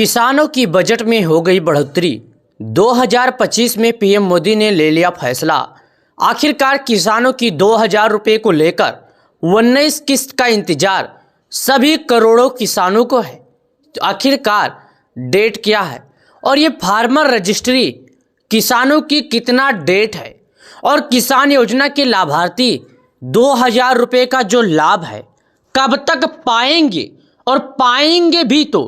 किसानों की बजट में हो गई बढ़ोतरी। 2025 में पीएम मोदी ने ले लिया फैसला। आखिरकार किसानों की 2000 रुपये को लेकर 19 किस्त का इंतजार सभी करोड़ों किसानों को है। तो आखिरकार डेट क्या है और ये फार्मर रजिस्ट्री किसानों की कितना डेट है और किसान योजना के लाभार्थी 2000 रुपये का जो लाभ है कब तक पाएंगे और पाएंगे भी तो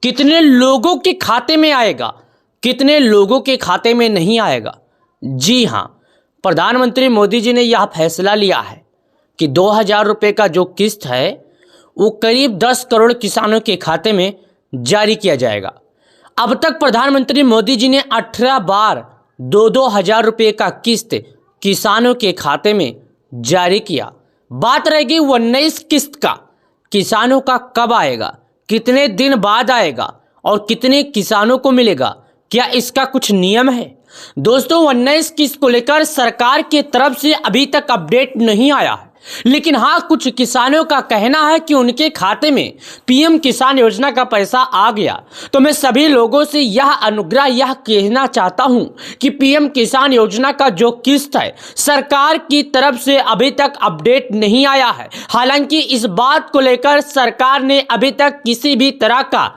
कितने लोगों के खाते में आएगा, कितने लोगों के खाते में नहीं आएगा। जी हाँ, प्रधानमंत्री मोदी जी ने यह फैसला लिया है कि 2000 रुपये का जो किस्त है वो करीब 10 करोड़ किसानों के खाते में जारी किया जाएगा। अब तक प्रधानमंत्री मोदी जी ने 18 बार 2-2 हजार रुपये का किस्त किसानों के खाते में जारी किया। बात रहेगी 19 किस्त का, किसानों का कब आएगा, कितने दिन बाद आएगा और कितने किसानों को मिलेगा, क्या इसका कुछ नियम है? दोस्तों, 19 किस्त को लेकर सरकार की तरफ से अभी तक अपडेट नहीं आया है, लेकिन हाँ, कुछ किसानों का कहना है कि उनके खाते में पीएम किसान योजना का पैसा आ गया। तो मैं सभी लोगों से यह कहना चाहता हूं कि पीएम किसान योजना का जो किस्त है सरकार की तरफ से अभी तक अपडेट नहीं आया है। हालांकि इस बात को लेकर सरकार ने अभी तक किसी भी तरह का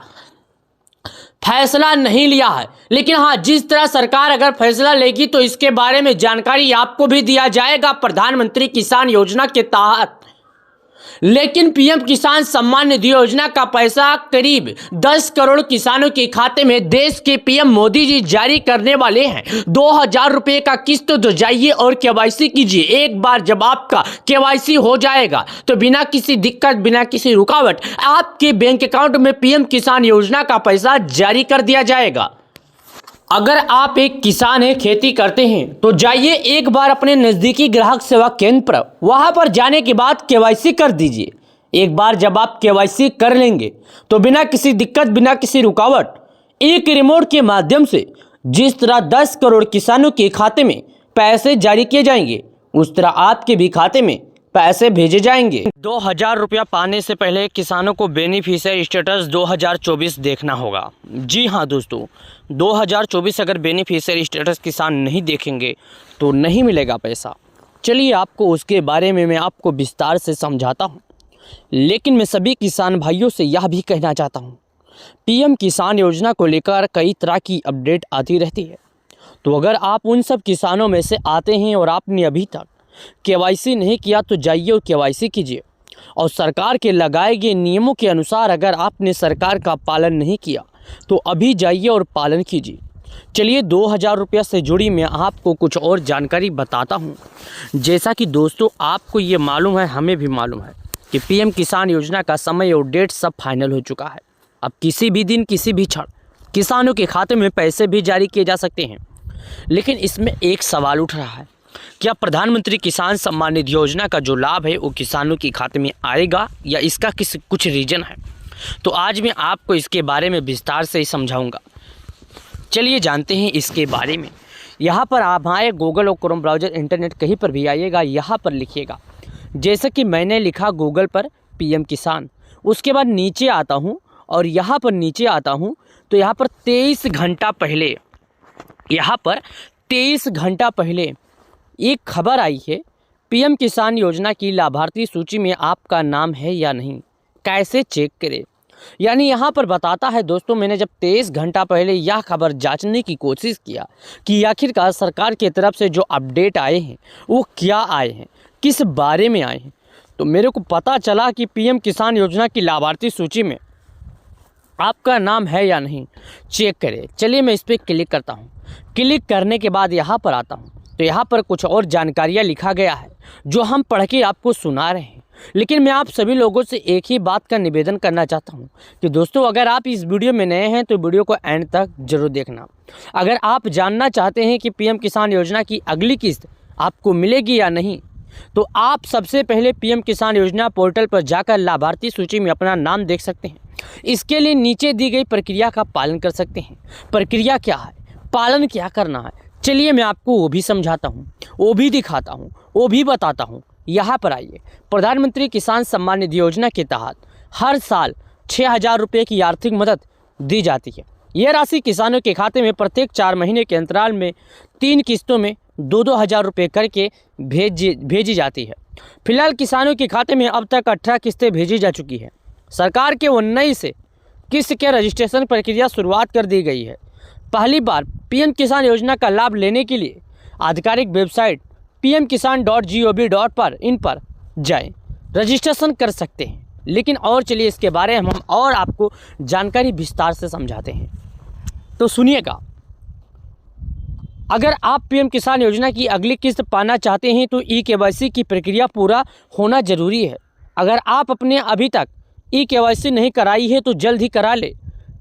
फैसला नहीं लिया है, लेकिन हाँ, जिस तरह सरकार अगर फैसला लेगी तो इसके बारे में जानकारी आपको भी दिया जाएगा प्रधानमंत्री किसान योजना के तहत। लेकिन पीएम किसान सम्मान निधि योजना का पैसा करीब 10 करोड़ किसानों के खाते में देश के पीएम मोदी जी जारी करने वाले हैं। 2000 रुपये का किस्त तो जाइए और केवाईसी कीजिए। एक बार जब आपका केवाईसी हो जाएगा तो बिना किसी दिक्कत, बिना किसी रुकावट आपके बैंक अकाउंट में पीएम किसान योजना का पैसा जारी कर दिया जाएगा। अगर आप एक किसान हैं, खेती करते हैं, तो जाइए एक बार अपने नज़दीकी ग्राहक सेवा केंद्र पर, वहाँ पर जाने के बाद केवाईसी कर दीजिए। एक बार जब आप केवाईसी कर लेंगे तो बिना किसी दिक्कत, बिना किसी रुकावट एक रिमोट के माध्यम से जिस तरह 10 करोड़ किसानों के खाते में पैसे जारी किए जाएंगे उस तरह आपके भी खाते में पैसे भेजे जाएंगे। 2000 रुपया पाने से पहले किसानों को बेनिफिशियरी स्टेटस 2024 देखना होगा। जी हाँ दोस्तों, 2024 अगर बेनिफिशियरी स्टेटस किसान नहीं देखेंगे तो नहीं मिलेगा पैसा। चलिए आपको उसके बारे में मैं आपको विस्तार से समझाता हूँ, लेकिन मैं सभी किसान भाइयों से यह भी कहना चाहता हूँ, पीएम किसान योजना को लेकर कई तरह की अपडेट आती रहती है। तो अगर आप उन सब किसानों में से आते हैं और आपने अभी तक केवाईसी नहीं किया तो जाइए और केवाईसी कीजिए, और सरकार के लगाए गए नियमों के अनुसार अगर आपने सरकार का पालन नहीं किया तो अभी जाइए और पालन कीजिए। चलिए 2000 रुपया से जुड़ी मैं आपको कुछ और जानकारी बताता हूं। जैसा कि दोस्तों आपको ये मालूम है, हमें भी मालूम है कि पीएम किसान योजना का समय और डेट सब फाइनल हो चुका है। अब किसी भी दिन, किसी भी क्षण किसानों के खाते में पैसे भी जारी किए जा सकते हैं। लेकिन इसमें एक सवाल उठ रहा है, क्या प्रधानमंत्री किसान सम्मान निधि योजना का जो लाभ है वो किसानों के खाते में आएगा या इसका कुछ रीजन है? तो आज मैं आपको इसके बारे में विस्तार से ही समझाऊंगा। चलिए जानते हैं इसके बारे में। यहाँ पर आप आए गूगल और क्रोम ब्राउज़र, इंटरनेट कहीं पर भी आइएगा, यहाँ पर लिखिएगा जैसे कि मैंने लिखा गूगल पर पीएम किसान। उसके बाद नीचे आता हूँ और यहाँ पर नीचे आता हूँ तो यहाँ पर 23 घंटा पहले, यहाँ पर 23 घंटा पहले एक खबर आई है, पीएम किसान योजना की लाभार्थी सूची में आपका नाम है या नहीं, कैसे चेक करें। यानी यहाँ पर बताता है दोस्तों, मैंने जब 23 घंटा पहले यह खबर जांचने की कोशिश किया कि आखिरकार सरकार की तरफ से जो अपडेट आए हैं वो क्या आए हैं, किस बारे में आए हैं, तो मेरे को पता चला कि पीएम किसान योजना की लाभार्थी सूची में आपका नाम है या नहीं, चेक करें। चलिए मैं इस पर क्लिक करता हूँ। क्लिक करने के बाद यहाँ पर आता हूँ तो यहाँ पर कुछ और जानकारियाँ लिखा गया है जो हम पढ़ के आपको सुना रहे हैं। लेकिन मैं आप सभी लोगों से एक ही बात का निवेदन करना चाहता हूँ कि दोस्तों, अगर आप इस वीडियो में नए हैं तो वीडियो को एंड तक जरूर देखना। अगर आप जानना चाहते हैं कि पीएम किसान योजना की अगली किस्त आपको मिलेगी या नहीं, तो आप सबसे पहले पीएम किसान योजना पोर्टल पर जाकर लाभार्थी सूची में अपना नाम देख सकते हैं। इसके लिए नीचे दी गई प्रक्रिया का पालन कर सकते हैं। प्रक्रिया क्या है, पालन क्या करना है, चलिए मैं आपको वो भी समझाता हूँ, वो भी दिखाता हूँ, वो भी बताता हूँ। यहाँ पर आइए। प्रधानमंत्री किसान सम्मान निधि योजना के तहत हर साल 6000 रुपये की आर्थिक मदद दी जाती है। यह राशि किसानों के खाते में प्रत्येक 4 महीने के अंतराल में 3 किस्तों में 2-2 हज़ार रुपये करके भेजी जाती है। फिलहाल किसानों के खाते में अब तक 18 किस्तें भेजी जा चुकी है। सरकार के 19 से किस्त के रजिस्ट्रेशन प्रक्रिया शुरुआत कर दी गई है। पहली बार पीएम किसान योजना का लाभ लेने के लिए आधिकारिक वेबसाइट pmkisan.gov.in पर जाएं, रजिस्ट्रेशन कर सकते हैं। लेकिन और चलिए इसके बारे में हम और आपको जानकारी विस्तार से समझाते हैं, तो सुनिएगा। अगर आप पीएम किसान योजना की अगली किस्त पाना चाहते हैं तो ई-केवाईसी की प्रक्रिया पूरा होना जरूरी है। अगर आप अपने अभी तक ई-केवाईसी नहीं कराई है तो जल्द ही करा ले।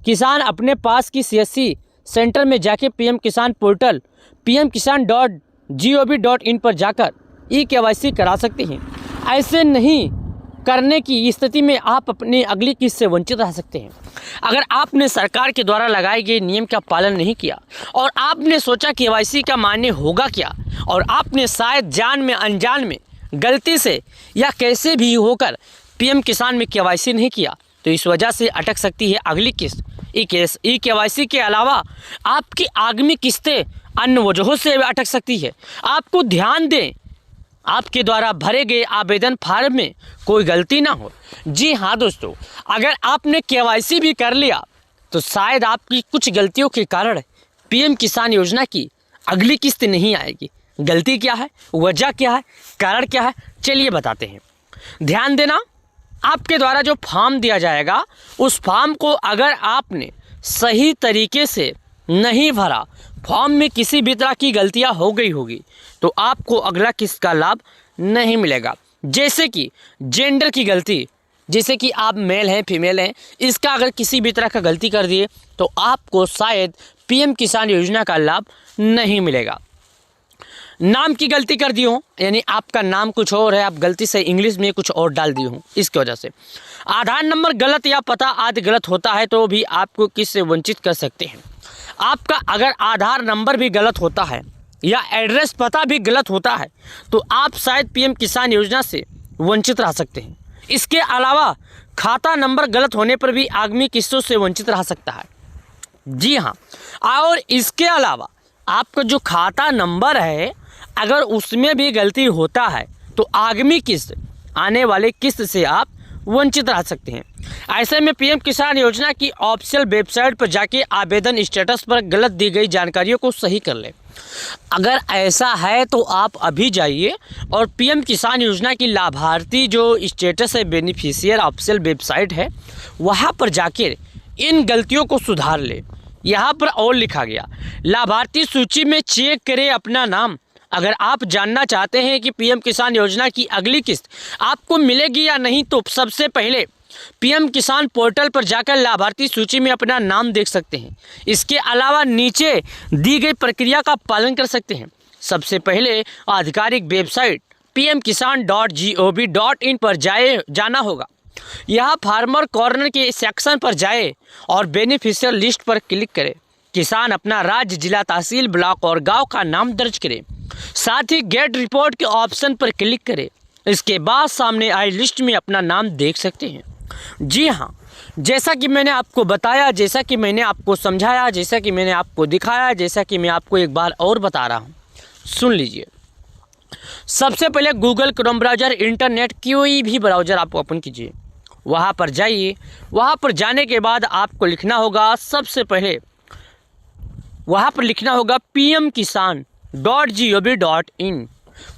किसान अपने पास की सीएससी सेंटर में जाके पीएम किसान पोर्टल pmkisan.gov.in पर जाकर ई-केवाईसी करा सकते हैं। ऐसे नहीं करने की स्थिति में आप अपनी अगली किस्त से वंचित रह सकते हैं। अगर आपने सरकार के द्वारा लगाए गए नियम का पालन नहीं किया और आपने सोचा केवाईसी का मान्य होगा क्या, और आपने शायद जान में अनजान में गलती से या कैसे भी होकर पीएम किसान में केवाईसी नहीं किया तो इस वजह से अटक सकती है अगली किस्त। ई-केवाईसी के अलावा आपकी आगामी किस्तें अन्य वजहों से अटक सकती है। आपको ध्यान दें, आपके द्वारा भरे गए आवेदन फार्म में कोई गलती ना हो। जी हाँ दोस्तों, अगर आपने केवाईसी भी कर लिया तो शायद आपकी कुछ गलतियों के कारण पीएम किसान योजना की अगली किस्त नहीं आएगी। गलती क्या है, वजह क्या है, कारण क्या है, चलिए बताते हैं। ध्यान देना, आपके द्वारा जो फॉर्म दिया जाएगा उस फॉर्म को अगर आपने सही तरीके से नहीं भरा, फॉर्म में किसी भी तरह की गलतियां हो गई होगी तो आपको अगला किस्त का लाभ नहीं मिलेगा। जैसे कि जेंडर की गलती, जैसे कि आप मेल हैं फीमेल हैं, इसका अगर किसी भी तरह का गलती कर दिए तो आपको शायद पीएम किसान योजना का लाभ नहीं मिलेगा। नाम की गलती कर दी हो, यानी आपका नाम कुछ और है, आप गलती से इंग्लिश में कुछ और डाल दिए हो, इसकी वजह से आधार नंबर गलत या पता आदि गलत होता है तो भी आपको किस्त से वंचित कर सकते हैं। आपका अगर आधार नंबर भी गलत होता है या एड्रेस पता भी गलत होता है तो आप शायद पीएम किसान योजना से वंचित रह सकते हैं। इसके अलावा खाता नंबर गलत होने पर भी आगामी किस्तों से वंचित रह सकता है। जी हाँ, और इसके अलावा आपका जो खाता नंबर है अगर उसमें भी गलती होता है तो आगामी किस्त, आने वाले किस्त से आप वंचित रह सकते हैं। ऐसे में पीएम किसान योजना की ऑफिशियल वेबसाइट पर जाके आवेदन स्टेटस पर गलत दी गई जानकारियों को सही कर लें। अगर ऐसा है तो आप अभी जाइए और पीएम किसान योजना की लाभार्थी जो स्टेटस है, बेनिफिशियर ऑफिशियल वेबसाइट है, वहाँ पर जाकर इन गलतियों को सुधार ले। यहाँ पर और लिखा गया, लाभार्थी सूची में चेक करें अपना नाम। अगर आप जानना चाहते हैं कि पीएम किसान योजना की अगली किस्त आपको मिलेगी या नहीं तो सबसे पहले पीएम किसान पोर्टल पर जाकर लाभार्थी सूची में अपना नाम देख सकते हैं। इसके अलावा नीचे दी गई प्रक्रिया का पालन कर सकते हैं। सबसे पहले आधिकारिक वेबसाइट pmkisan.gov.in पर जाना होगा। यहाँ फार्मर कॉर्नर के सेक्शन पर जाए और बेनिफिशियल लिस्ट पर क्लिक करें। किसान अपना राज्य, जिला, तहसील, ब्लॉक और गांव का नाम दर्ज करें। साथ ही गेट रिपोर्ट के ऑप्शन पर क्लिक करें। इसके बाद सामने आई लिस्ट में अपना नाम देख सकते हैं। जी हाँ, जैसा कि मैंने आपको बताया, जैसा कि मैंने आपको समझाया, जैसा कि मैंने आपको दिखाया, जैसा कि मैं आपको एक बार और बता रहा हूँ, सुन लीजिए। सबसे पहले गूगल क्रोम ब्राउज़र, इंटरनेट कोई भी ब्राउज़र आप ओपन कीजिए, वहाँ पर जाइए। वहाँ पर जाने के बाद आपको लिखना होगा, सबसे पहले वहाँ पर लिखना होगा pmkisan.gov.in।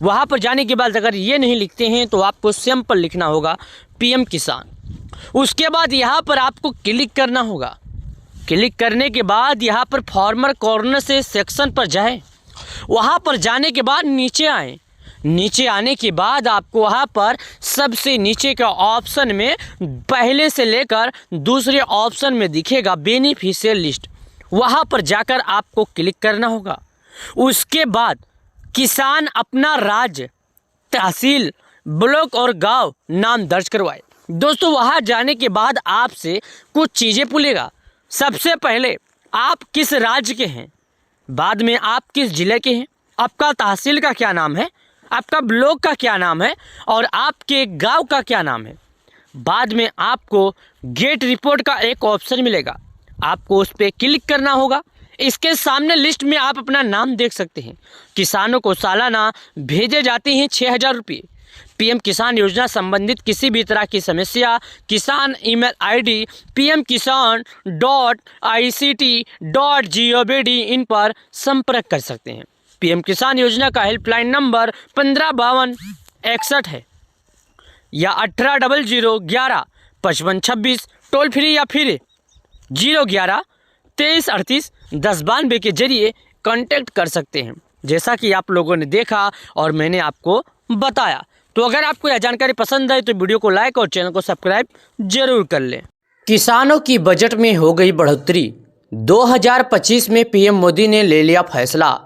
वहाँ पर जाने के बाद अगर ये नहीं लिखते हैं तो आपको सिंपल लिखना होगा पीएम किसान। उसके बाद यहाँ पर आपको क्लिक करना होगा। क्लिक करने के बाद यहाँ पर फार्मर कॉर्नर से सेक्शन पर जाएं। वहाँ पर जाने के बाद नीचे आएँ। नीचे आने के बाद आपको वहाँ पर सबसे नीचे का ऑप्शन में पहले से लेकर दूसरे ऑप्शन में दिखेगा बेनिफिशियल लिस्ट। वहाँ पर जाकर आपको क्लिक करना होगा। उसके बाद किसान अपना राज्य, तहसील, ब्लॉक और गांव नाम दर्ज करवाए। दोस्तों, वहाँ जाने के बाद आपसे कुछ चीज़ें पूछेगा। सबसे पहले आप किस राज्य के हैं, बाद में आप किस जिले के हैं, आपका तहसील का क्या नाम है, आपका ब्लॉक का क्या नाम है और आपके गांव का क्या नाम है। बाद में आपको गेट रिपोर्ट का एक ऑप्शन मिलेगा। आपको उस पर क्लिक करना होगा। इसके सामने लिस्ट में आप अपना नाम देख सकते हैं। किसानों को सालाना भेजे जाते हैं 6,000 रुपये। पीएम किसान योजना संबंधित किसी भी तरह की समस्या किसान ईमेल आईडी pmkisan.ict.gov.in इन पर संपर्क कर सकते हैं। पीएम किसान योजना का हेल्पलाइन नंबर 155261 है या 1800115526 टोल फ्री या फिर 011-2338-1092 के जरिए कांटेक्ट कर सकते हैं। जैसा कि आप लोगों ने देखा और मैंने आपको बताया, तो अगर आपको यह जानकारी पसंद आए तो वीडियो को लाइक और चैनल को सब्सक्राइब जरूर कर लें। किसानों की बजट में हो गई बढ़ोतरी। 2025 में पीएम मोदी ने ले लिया फैसला।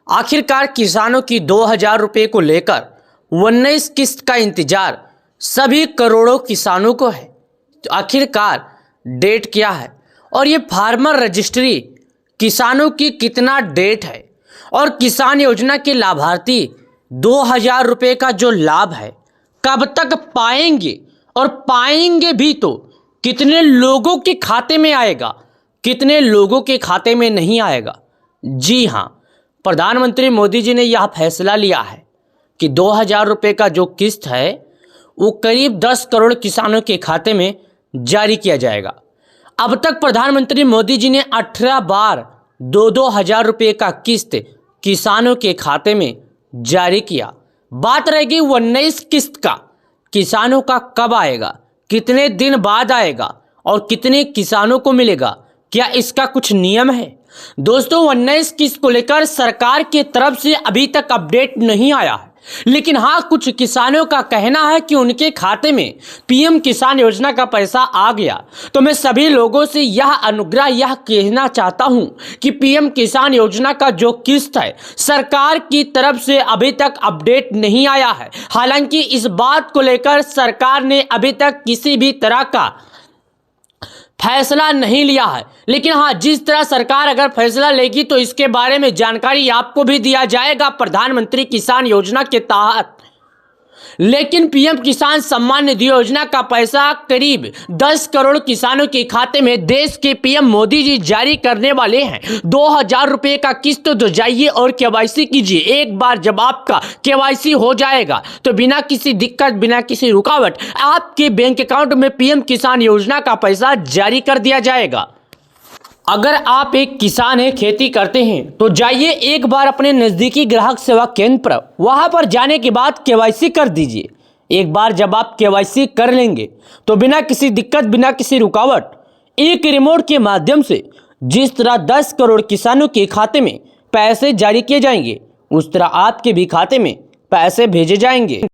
आखिरकार किसानों की 2,000 रुपये को लेकर 19 किस्त का इंतजार सभी करोड़ों किसानों को है। तो आखिरकार डेट क्या है और ये फार्मर रजिस्ट्री किसानों की कितना डेट है और किसान योजना के लाभार्थी 2,000 रुपये का जो लाभ है कब तक पाएंगे और पाएंगे भी तो कितने लोगों के खाते में आएगा, कितने लोगों के खाते में नहीं आएगा। जी हाँ, प्रधानमंत्री मोदी जी ने यह फैसला लिया है कि 2,000 रुपये का जो किस्त है वो करीब 10 करोड़ किसानों के खाते में जारी किया जाएगा। अब तक प्रधानमंत्री मोदी जी ने 18 बार 2,000 रुपये का किस्त किसानों के खाते में जारी किया। बात रहेगी 19 किस्त का, किसानों का कब आएगा, कितने दिन बाद आएगा और कितने किसानों को मिलेगा, क्या इसका कुछ नियम है? दोस्तों, 19 किस्त को लेकर सरकार की तरफ से अभी तक अपडेट नहीं आया है, लेकिन हाँ, कुछ किसानों का कहना है कि उनके खाते में पीएम किसान योजना का पैसा आ गया। तो मैं सभी लोगों से यह अनुग्रह यह कहना चाहता हूं कि पीएम किसान योजना का जो किस्त है सरकार की तरफ से अभी तक अपडेट नहीं आया है। हालांकि इस बात को लेकर सरकार ने अभी तक किसी भी तरह का फैसला नहीं लिया है, लेकिन हाँ, जिस तरह सरकार अगर फैसला लेगी तो इसके बारे में जानकारी आपको भी दिया जाएगा प्रधानमंत्री किसान योजना के तहत। लेकिन पीएम किसान सम्मान निधि योजना का पैसा करीब 10 करोड़ किसानों के खाते में देश के पीएम मोदी जी जारी करने वाले हैं। 2,000 रुपये का किस्त तो जाइए और केवाईसी कीजिए। एक बार जब आपका केवाईसी हो जाएगा तो बिना किसी दिक्कत, बिना किसी रुकावट आपके बैंक अकाउंट में पीएम किसान योजना का पैसा जारी कर दिया जाएगा। अगर आप एक किसान हैं, खेती करते हैं, तो जाइए एक बार अपने नज़दीकी ग्राहक सेवा केंद्र पर, वहां पर जाने के बाद केवाईसी कर दीजिए। एक बार जब आप केवाईसी कर लेंगे तो बिना किसी दिक्कत, बिना किसी रुकावट एक रिमोट के माध्यम से जिस तरह 10 करोड़ किसानों के खाते में पैसे जारी किए जाएंगे उस तरह आपके भी खाते में पैसे भेजे जाएंगे।